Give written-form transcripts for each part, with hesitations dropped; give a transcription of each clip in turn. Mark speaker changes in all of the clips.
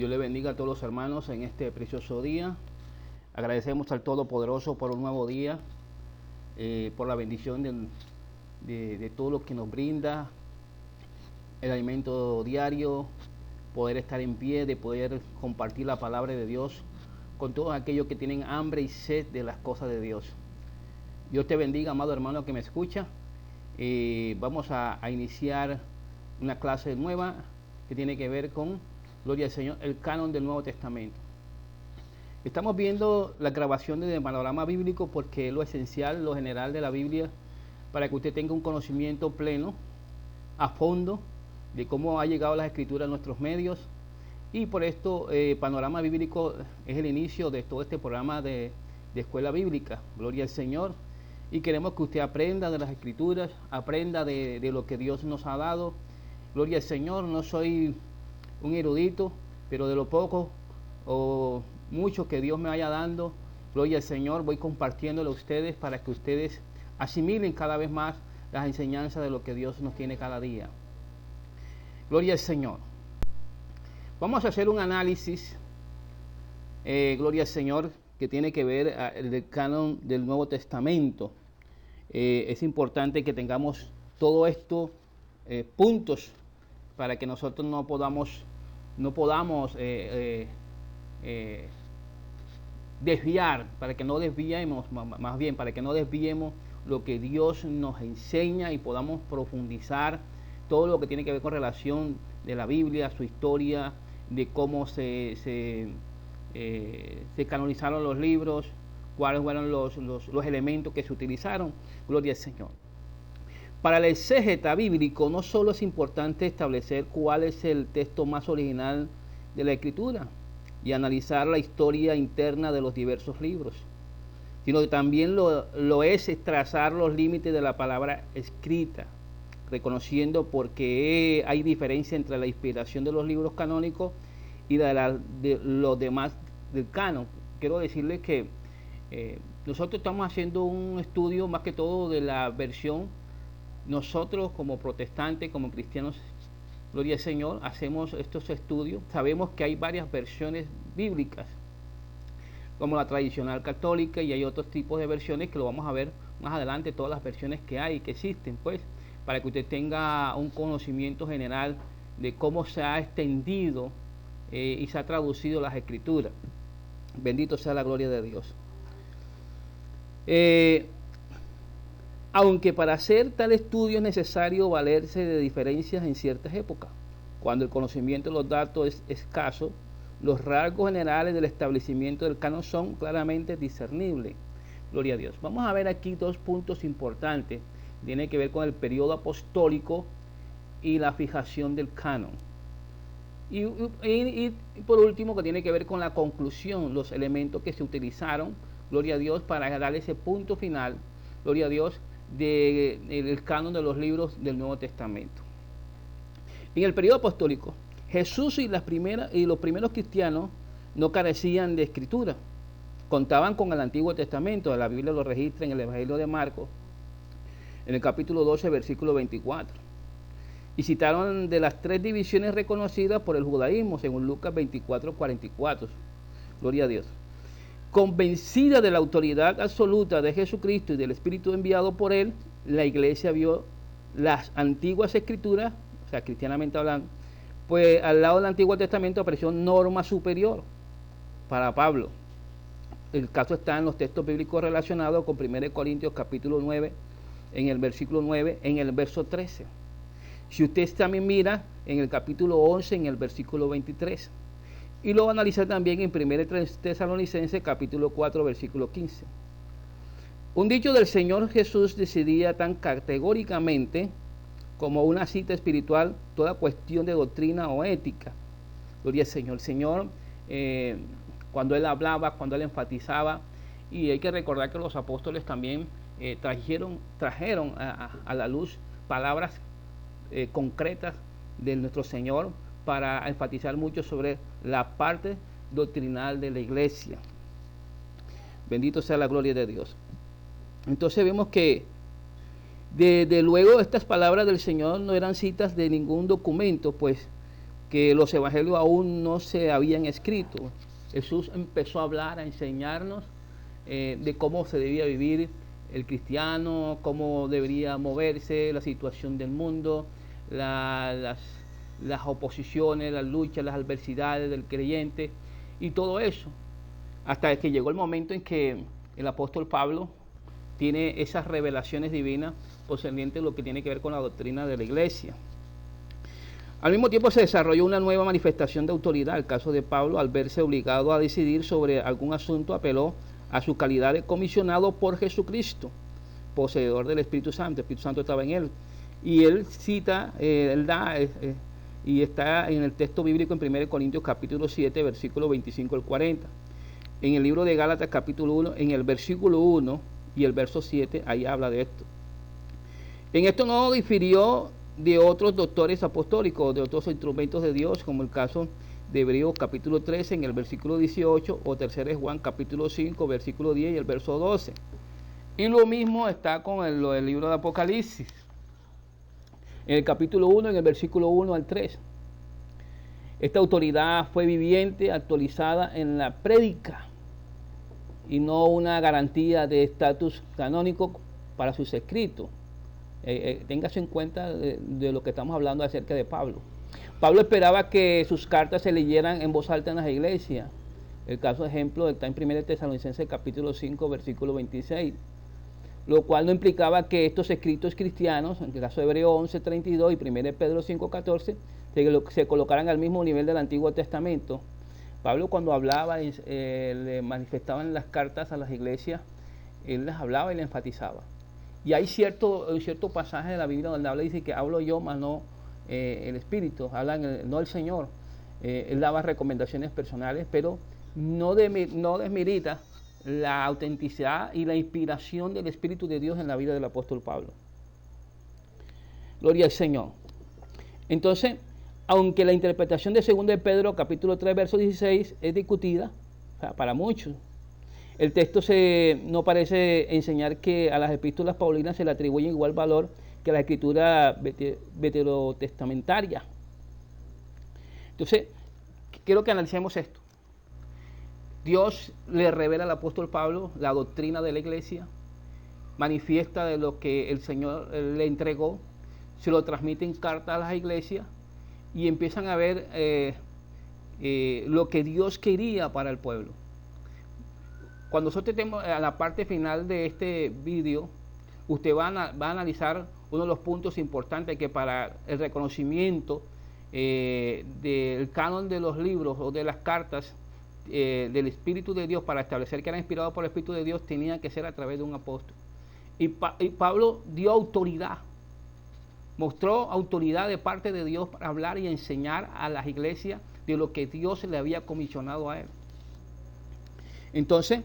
Speaker 1: Dios le bendiga a todos los hermanos en este precioso día. Agradecemos al Todopoderoso por un nuevo día, por la bendición de todo lo que nos brinda, el alimento diario, poder estar en pie, de poder compartir la palabra de Dios con todos aquellos que tienen hambre y sed de las cosas de Dios. Dios te bendiga, amado hermano que me escucha. Vamos a iniciar una clase nueva que tiene que ver con, gloria al Señor, el canon del Nuevo Testamento. Estamos viendo la grabación del panorama bíblico porque es lo esencial, lo general de la Biblia, para que usted tenga un conocimiento pleno, a fondo, de cómo ha llegado las escrituras a nuestros medios. Y por esto, panorama bíblico es el inicio de todo este programa de escuela bíblica. Gloria al Señor. Y queremos que usted aprenda de las escrituras, aprenda de lo que Dios nos ha dado. Gloria al Señor. No soy un erudito, pero de lo poco o mucho que Dios me vaya dando, gloria al Señor, voy compartiéndolo a ustedes para que ustedes asimilen cada vez más las enseñanzas de lo que Dios nos tiene cada día. Gloria al Señor. Vamos a hacer un análisis, gloria al Señor, que tiene que ver el canon del Nuevo Testamento. Es importante que tengamos todo esto puntos para que nosotros no podamos desviar, para que no desviemos, más bien para que no desviemos lo que Dios nos enseña y podamos profundizar todo lo que tiene que ver con relación de la Biblia, su historia, de cómo se canonizaron los libros, cuáles fueron los elementos que se utilizaron. Gloria al Señor. Para el exégeta bíblico no solo es importante establecer cuál es el texto más original de la Escritura y analizar la historia interna de los diversos libros, sino que también lo es trazar los límites de la palabra escrita, reconociendo por qué hay diferencia entre la inspiración de los libros canónicos y de los demás del canon. Quiero decirles que nosotros estamos haciendo un estudio más que todo de la versión. Nosotros como protestantes, como cristianos, gloria al Señor, hacemos estos estudios. Sabemos que hay varias versiones bíblicas, como la tradicional católica, y hay otros tipos de versiones que lo vamos a ver más adelante, todas las versiones que hay, que existen, pues, para que usted tenga un conocimiento general de cómo se ha extendido y se ha traducido las escrituras. Bendito sea la gloria de Dios. Aunque para hacer tal estudio es necesario valerse de diferencias en ciertas épocas, cuando el conocimiento de los datos es escaso, los rasgos generales del establecimiento del canon son claramente discernibles. Gloria a Dios. Vamos a ver aquí dos puntos importantes. Tiene que ver con el periodo apostólico y la fijación del canon. Y por último, que tiene que ver con la conclusión, los elementos que se utilizaron, gloria a Dios, para dar ese punto final, gloria a Dios, del canon de los libros del Nuevo Testamento. En el periodo apostólico, Jesús y los primeros cristianos no carecían de escritura. Contaban con el Antiguo Testamento. La Biblia lo registra en el Evangelio de Marcos, en el capítulo 12, versículo 24. Y citaron de las tres divisiones reconocidas por el judaísmo, según Lucas 24, 44. Gloria a Dios. Convencida de la autoridad absoluta de Jesucristo y del Espíritu enviado por Él, la Iglesia vio las antiguas escrituras, o sea, cristianamente hablando, pues al lado del Antiguo Testamento apareció norma superior para Pablo. El caso está en los textos bíblicos relacionados con 1 Corintios capítulo 9, en el versículo 9, en el verso 13. Si usted también mira en el capítulo 11, en el versículo 23. Y lo va a analizar también en 1 Tesalonicenses capítulo 4, versículo 15. Un dicho del Señor Jesús decidía tan categóricamente como una cita espiritual toda cuestión de doctrina o ética. Gloria al Señor. El Señor, cuando Él hablaba, cuando Él enfatizaba, y hay que recordar que los apóstoles también trajeron a la luz palabras concretas de nuestro Señor, para enfatizar mucho sobre la parte doctrinal de la iglesia. Bendito sea la gloria de Dios. Entonces vemos que desde luego estas palabras del Señor no eran citas de ningún documento, pues que los evangelios aún no se habían escrito. Jesús empezó a hablar, a enseñarnos de cómo se debía vivir el cristiano, cómo debería moverse, la situación del mundo, las oposiciones, las luchas, las adversidades del creyente y todo eso. Hasta que llegó el momento en que el apóstol Pablo tiene esas revelaciones divinas concernientes a lo que tiene que ver con la doctrina de la iglesia. Al mismo tiempo se desarrolló una nueva manifestación de autoridad. El caso de Pablo, al verse obligado a decidir sobre algún asunto, apeló a su calidad de comisionado por Jesucristo, poseedor del Espíritu Santo. El Espíritu Santo estaba en él. Y él cita, y está en el texto bíblico en 1 Corintios capítulo 7, versículo 25 al 40. En el libro de Gálatas capítulo 1, en el versículo 1 y el verso 7, ahí habla de esto. En esto no difirió de otros doctores apostólicos, de otros instrumentos de Dios, como el caso de Hebreos capítulo 13 en el versículo 18, o 3 Juan capítulo 5, versículo 10 y el verso 12. Y lo mismo está con el libro de Apocalipsis, en el capítulo 1, en el versículo 1 al 3. Esta autoridad fue viviente, actualizada en la prédica, y no una garantía de estatus canónico para sus escritos. Téngase en cuenta de lo que estamos hablando acerca de Pablo. Pablo esperaba que sus cartas se leyeran en voz alta en las iglesias. El caso ejemplo está en 1 Tesalonicenses capítulo 5, versículo 26. Lo cual no implicaba que estos escritos cristianos, en el caso de Hebreos 11, 32 y 1 Pedro 5, 14, se colocaran al mismo nivel del Antiguo Testamento. Pablo, cuando hablaba, le manifestaba en las cartas a las iglesias, él les hablaba y les enfatizaba. Y hay cierto pasaje de la Biblia donde habla y dice que hablo yo, mas no el Espíritu, no el Señor. Él daba recomendaciones personales, pero no desmerita la autenticidad y la inspiración del Espíritu de Dios en la vida del apóstol Pablo. Gloria al Señor. Entonces, aunque la interpretación de 2 de Pedro, capítulo 3, verso 16, es discutida, o sea, para muchos, el texto no parece enseñar que a las epístolas paulinas se le atribuye igual valor que a la escritura veterotestamentaria. Entonces, quiero que analicemos esto. Dios le revela al apóstol Pablo la doctrina de la iglesia, manifiesta de lo que el Señor le entregó, se lo transmite en carta a las iglesias y empiezan a ver lo que Dios quería para el pueblo. Cuando nosotros estemos a la parte final de este vídeo, usted va a analizar uno de los puntos importantes que para el reconocimiento del canon de los libros o de las cartas del Espíritu de Dios, para establecer que era inspirado por el Espíritu de Dios, tenía que ser a través de un apóstol. Y Pablo dio autoridad, mostró autoridad de parte de Dios para hablar y enseñar a las iglesias de lo que Dios le había comisionado a él. Entonces,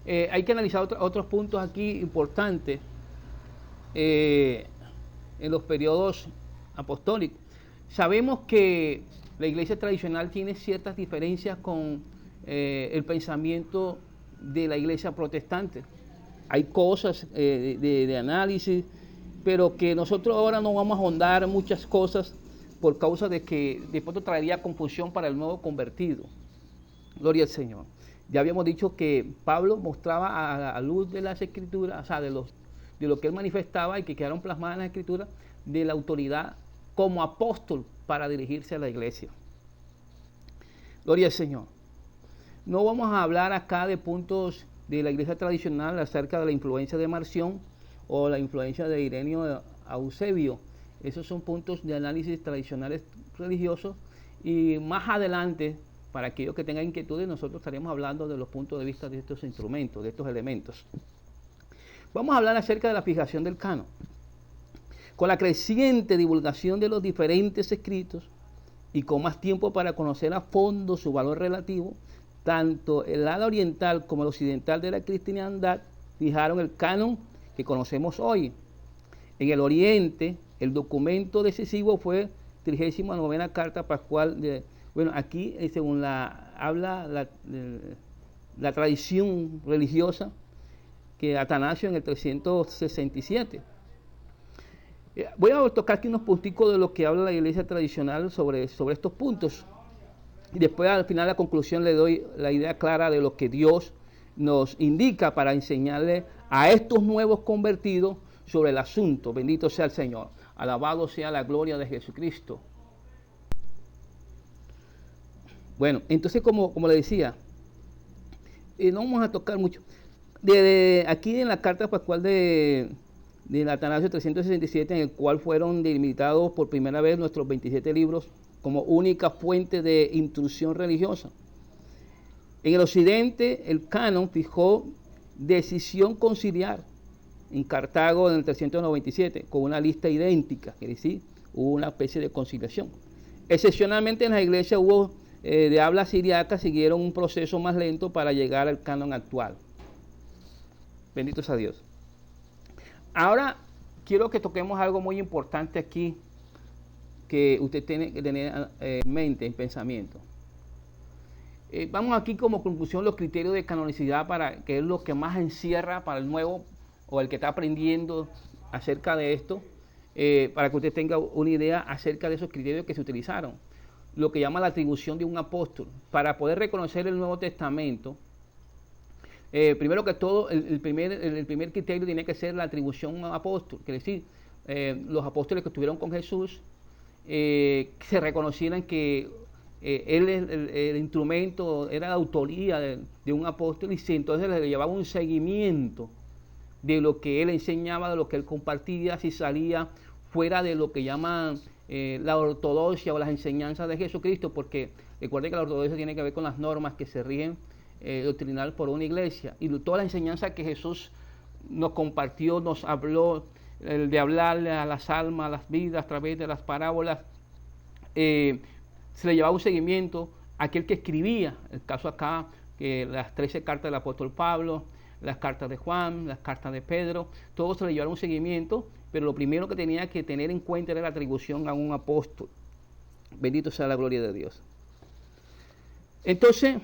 Speaker 1: hay que analizar otros puntos aquí importantes en los periodos apostólicos. Sabemos que la iglesia tradicional tiene ciertas diferencias con el pensamiento de la iglesia protestante. Hay cosas de análisis, pero que nosotros ahora no vamos a ahondar muchas cosas por causa de que de pronto traería confusión para el nuevo convertido. Gloria al Señor. Ya habíamos dicho que Pablo mostraba a la luz de las escrituras, o sea, de lo que él manifestaba y que quedaron plasmadas en las escrituras, de la autoridad como apóstol para dirigirse a la iglesia. Gloria al Señor. No vamos a hablar acá de puntos de la iglesia tradicional acerca de la influencia de Marción o la influencia de Ireneo a Eusebio. Esos son puntos de análisis tradicionales religiosos, y más adelante, para aquellos que tengan inquietudes, nosotros estaremos hablando de los puntos de vista de estos instrumentos, de estos elementos. Vamos a hablar acerca de la fijación del canon. Con la creciente divulgación de los diferentes escritos y con más tiempo para conocer a fondo su valor relativo, tanto el ala oriental como el occidental de la cristiandad fijaron el canon que conocemos hoy. En el oriente, el documento decisivo fue 39ª carta pascual bueno, aquí según habla la tradición religiosa, que Atanasio en el 367. Voy a tocar aquí unos punticos de lo que habla la iglesia tradicional sobre estos puntos. Y después al final, la conclusión, le doy la idea clara de lo que Dios nos indica para enseñarle a estos nuevos convertidos sobre el asunto. Bendito sea el Señor. Alabado sea la gloria de Jesucristo. Bueno, entonces como le decía, no vamos a tocar mucho. Aquí en la carta pascual de Atanasio 367, en el cual fueron delimitados por primera vez nuestros 27 libros como única fuente de instrucción religiosa. En el occidente, el canon fijó decisión conciliar en Cartago en el 397, con una lista idéntica, es decir, hubo una especie de conciliación. Excepcionalmente en las iglesias hubo de habla siriaca, siguieron un proceso más lento para llegar al canon actual. Bendito sea Dios. Ahora quiero que toquemos algo muy importante aquí, que usted tiene que tener en mente, en pensamiento. Vamos aquí como conclusión los criterios de canonicidad, que es lo que más encierra para el nuevo o el que está aprendiendo acerca de esto, para que usted tenga una idea acerca de esos criterios que se utilizaron. Lo que llama la atribución de un apóstol. Para poder reconocer el Nuevo Testamento, primero que todo, el primer criterio tiene que ser la atribución a un apóstol, quiere decir, los apóstoles que estuvieron con Jesús, se reconocieran que él el instrumento, era la autoría de un apóstol, y entonces le llevaba un seguimiento de lo que él enseñaba, de lo que él compartía, si salía fuera de lo que llaman la ortodoxia o las enseñanzas de Jesucristo, porque recuerden que la ortodoxia tiene que ver con las normas que se rigen doctrinal por una iglesia, y toda la enseñanza que Jesús nos compartió, nos habló, el de hablarle a las almas, a las vidas a través de las parábolas, se le llevaba un seguimiento a aquel que escribía. El caso acá, que las 13 cartas del apóstol Pablo, las cartas de Juan, las cartas de Pedro, todo se le llevaba un seguimiento, pero lo primero que tenía que tener en cuenta era la atribución a un apóstol. Bendito sea la gloria de Dios. Entonces,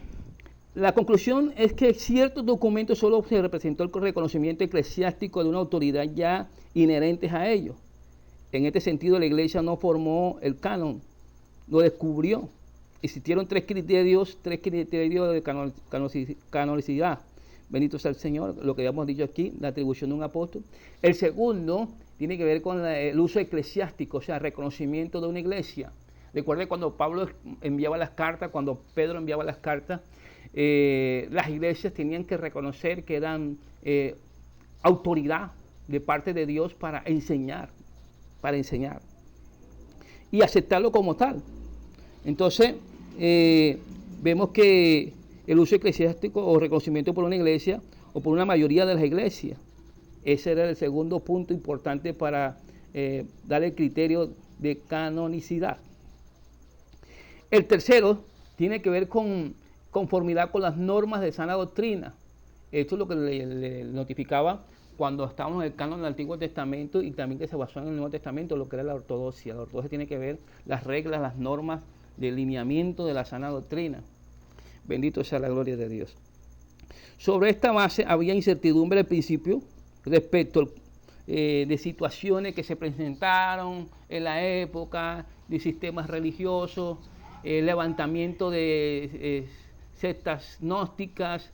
Speaker 1: la conclusión es que ciertos documentos solo se representó el reconocimiento eclesiástico de una autoridad ya inherentes a ellos. En este sentido, la iglesia no formó el canon, lo descubrió. Existieron tres criterios de canonicidad. Bendito sea el Señor, lo que habíamos dicho aquí, la atribución de un apóstol. El segundo tiene que ver con el uso eclesiástico, o sea, reconocimiento de una iglesia. Recuerde cuando Pablo enviaba las cartas, cuando Pedro enviaba las cartas, las iglesias tenían que reconocer que eran autoridad de parte de Dios para enseñar y aceptarlo como tal. Entonces, vemos que el uso eclesiástico o reconocimiento por una iglesia o por una mayoría de las iglesias, ese era el segundo punto importante para dar el criterio de canonicidad. El tercero tiene que ver con conformidad con las normas de sana doctrina. Esto es lo que le notificaba cuando estábamos en el canon del Antiguo Testamento, y también que se basó en el Nuevo Testamento, lo que era la ortodoxia. La ortodoxia tiene que ver las reglas, las normas de lineamiento de la sana doctrina. Bendito sea la gloria de Dios. Sobre esta base había incertidumbre al principio respecto de situaciones que se presentaron en la época, de sistemas religiosos, levantamiento de sectas gnósticas,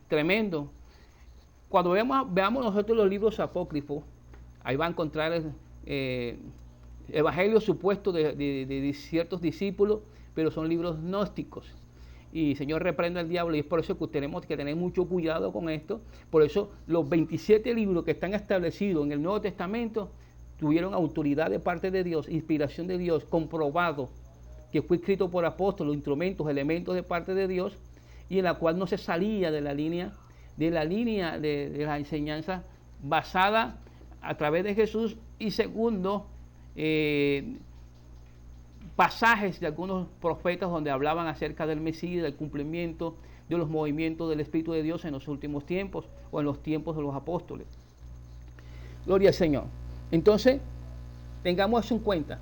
Speaker 1: tremendo. Cuando veamos nosotros los libros apócrifos, ahí va a encontrar evangelios supuestos de ciertos discípulos, pero son libros gnósticos. Y el Señor reprenda al diablo, y es por eso que tenemos que tener mucho cuidado con esto. Por eso los 27 libros que están establecidos en el Nuevo Testamento tuvieron autoridad de parte de Dios, inspiración de Dios, comprobado que fue escrito por apóstoles, instrumentos, elementos de parte de Dios, y en la cual no se salía de la línea de la enseñanza basada a través de Jesús. Y segundo, pasajes de algunos profetas donde hablaban acerca del Mesías, del cumplimiento de los movimientos del Espíritu de Dios en los últimos tiempos o en los tiempos de los apóstoles. Gloria al Señor. Entonces, tengamos eso en cuenta.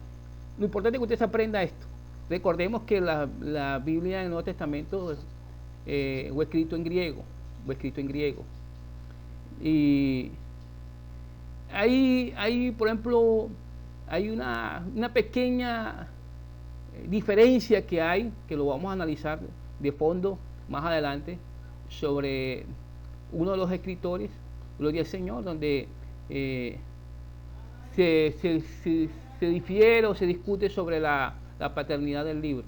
Speaker 1: Lo importante es que usted se aprenda esto. Recordemos que la Biblia en el Nuevo Testamento fue escrito en griego. Y por ejemplo, hay una pequeña diferencia que lo vamos a analizar de fondo más adelante, sobre uno de los escritores, Gloria al Señor, donde se difiere o se discute sobre la paternidad del libro.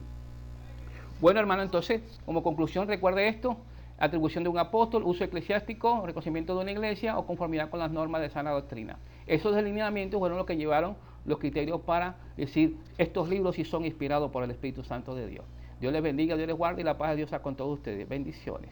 Speaker 1: Bueno, hermano, entonces, como conclusión, recuerde esto: atribución de un apóstol, uso eclesiástico, reconocimiento de una iglesia o conformidad con las normas de sana doctrina. Esos delineamientos fueron los que llevaron los criterios para decir estos libros sí son inspirados por el Espíritu Santo de Dios. Dios les bendiga, Dios les guarde y la paz de Dios sea con todos ustedes. Bendiciones.